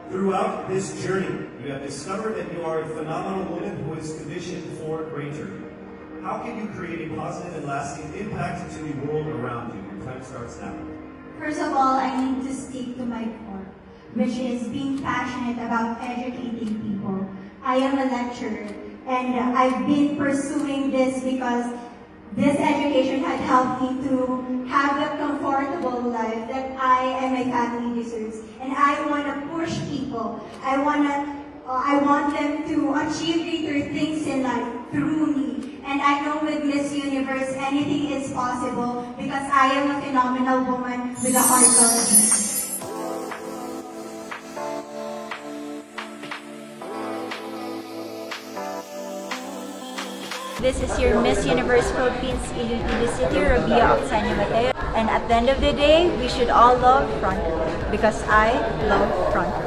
Throughout this journey, you have discovered that you are a phenomenal woman who is conditioned for greater. How can you create a positive and lasting impact to the world around you? Your time starts now. First of all, I need to stick to my core, which is being passionate about educating people. I am a lecturer, and I've been pursuing this because this education had helped me to have the comfortable life that I and my family deserves. And I want to push people. I want them to achieve greater things in life through me. And I know with Miss Universe, anything is possible because I am a phenomenal woman with a heart of peace. This is your Miss Universe Philippines Iloilo City, Rabia Oksana Mateo. And at the end of the day, we should all love front row because I love front row.